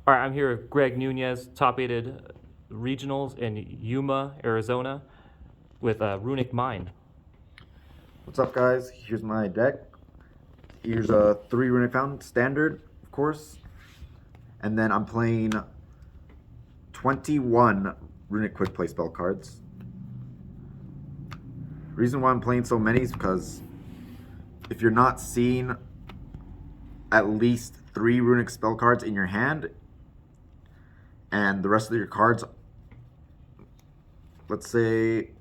All right, I'm here with Greg Nunez, top-aided regionals in Yuma, Arizona, with Runick Mine. What's up, guys? Here's my deck. Here's 3 Runick Fountain standard, of course, and then I'm playing 21 Runick Quick Play spell cards. Reason why I'm playing so many is because if you're not seeing at least 3 Runick spell cards in your hand, and the rest of your cards, let's say,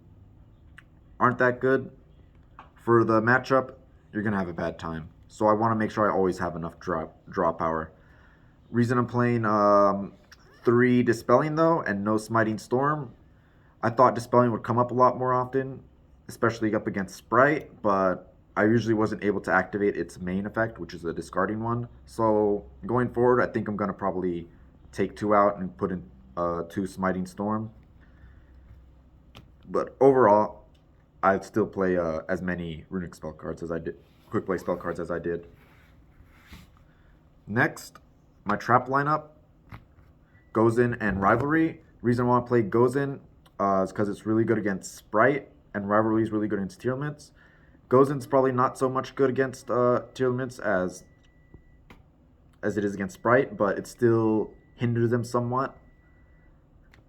aren't that good for the matchup, you're gonna have a bad time. So I want to make sure I always have enough draw power. Reason I'm playing 3 Dispelling though and no Smiting Storm. I thought Dispelling would come up a lot more often, especially up against Sprite, but I usually wasn't able to activate its main effect, which is a discarding one. So going forward, I think I'm gonna probably take 2 out and put in 2 Smiting Storm. But overall, I'd still play as many Runick spell cards as I did, quick play spell cards as I did. Next, my trap lineup goes in and Rivalry. Reason I want to play goes in is because it's really good against Sprite, and Rivalry is really good against Tier Limits. Gozen's probably not so much good against Tier Limits as it is against Sprite, but it still hinders them somewhat.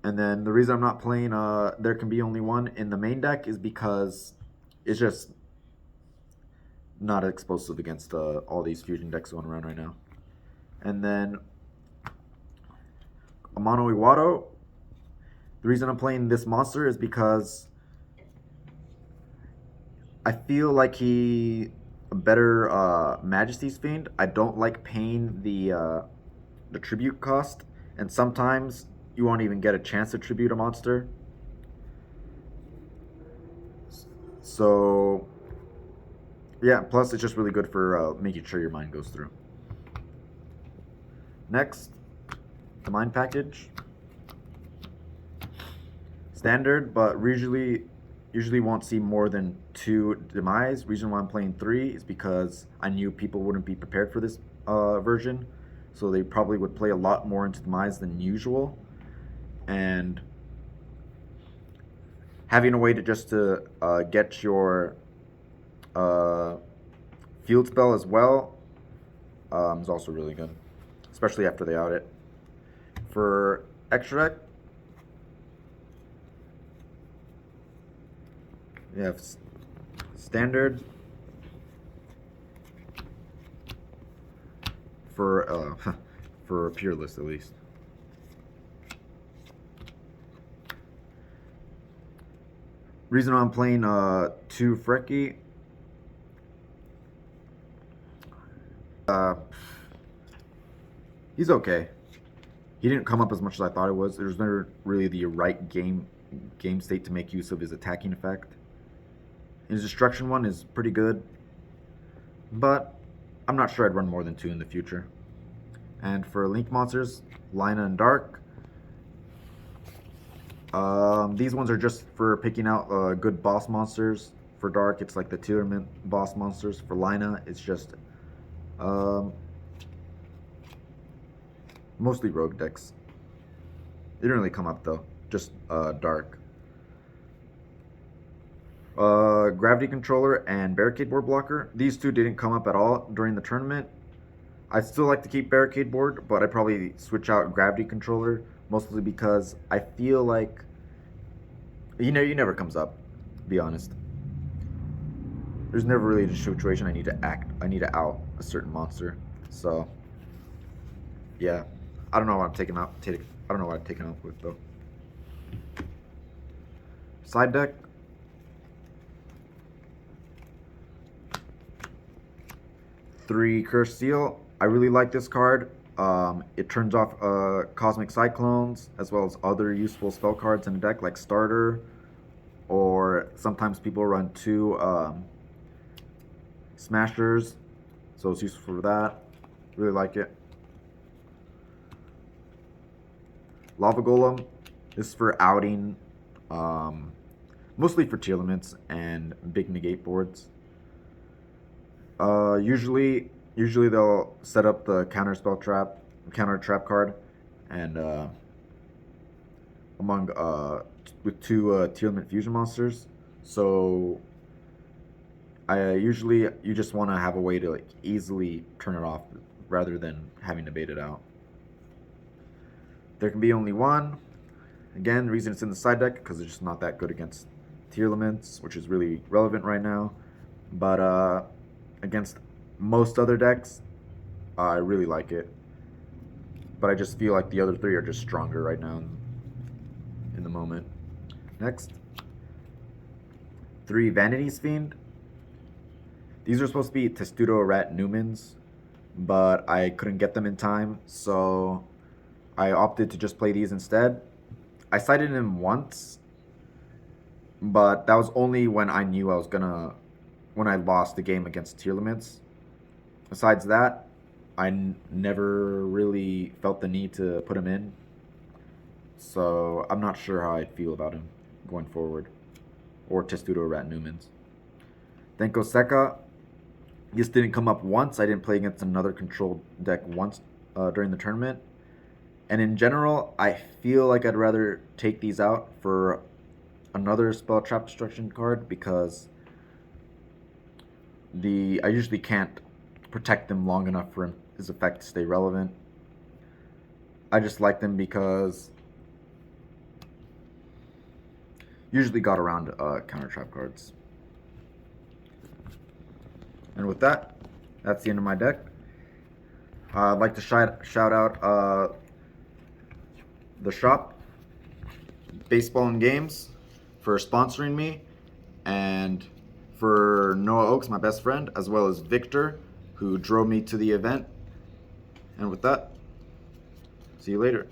And then the reason I'm not playing There Can Be Only One in the main deck is because it's just not explosive against all these fusion decks going around right now. And then Amano Iwado. The reason I'm playing this monster is because I feel like he a better Majesty's Fiend. I don't like paying the tribute cost, and sometimes you won't even get a chance to tribute a monster. So yeah, plus it's just really good for making sure your mind goes through. Next, the mind package. Standard, but usually won't see more than 2 demise. Reason why I'm playing 3 is because I knew people wouldn't be prepared for this version, so they probably would play a lot more into demise than usual. And having a way to just to get your field spell as well is also really good, especially after they out it. For extra deck, we have standard for for Peerless at least. Reason I'm playing 2 Frecky. He's okay. He didn't come up as much as I thought it was. There's never really the right game state to make use of his attacking effect. His destruction one is pretty good, but I'm not sure I'd run more than 2 in the future. And for Link monsters, Lina and Dark. These ones are just for picking out good boss monsters. For Dark, it's like the Tier boss monsters. For Lina, it's just mostly rogue decks. They didn't really come up though, just Dark. Gravity Controller and Barricade Board Blocker. These 2 didn't come up at all during the tournament. I'd still like to keep Barricade Board, but I'd probably switch out Gravity Controller, mostly because I feel like, he never comes up, to be honest. There's never really a situation I need to out a certain monster. So, yeah. I don't know what I'm taking out. I don't know what I'm taking out with, though. Side deck. Three Cursed Seal. I really like this card. It turns off Cosmic Cyclones, as well as other useful spell cards in the deck, like Starter, or sometimes people run 2 Smashers, so it's useful for that. Really like it. Lava Golem. This is for outing, mostly for Tier Limits and big negate boards. Usually they'll set up the counter trap card and among with two Tearlament fusion monsters. So you just want to have a way to like easily turn it off rather than having to bait it out. There can be only one. Again, the reason it's in the side deck because it's just not that good against Tearlaments, which is really relevant right now. But against most other decks, I really like it. But I just feel like the other three are just stronger right now in the moment. Next, 3 Vanity's Fiend. These are supposed to be Testudo Rat Newmans, but I couldn't get them in time, so I opted to just play these instead. I sided him once, but that was only when I knew when I lost the game against Tearlaments. Besides that, I never really felt the need to put him in, so I'm not sure how I'd feel about him going forward, or Testudo Rat Newmans. Denko Seka. This didn't come up once. I didn't play against another controlled deck once during the tournament. And in general, I feel like I'd rather take these out for another Spell Trap Destruction card because I usually can't protect them long enough for his effect to stay relevant. I just like them because usually got around counter trap cards. And with that, that's the end of my deck. I'd like to shout out the shop, Baseball and Games, for sponsoring me, and for Noah Oaks, my best friend, as well as Victor, who drove me to the event. And with that, see you later.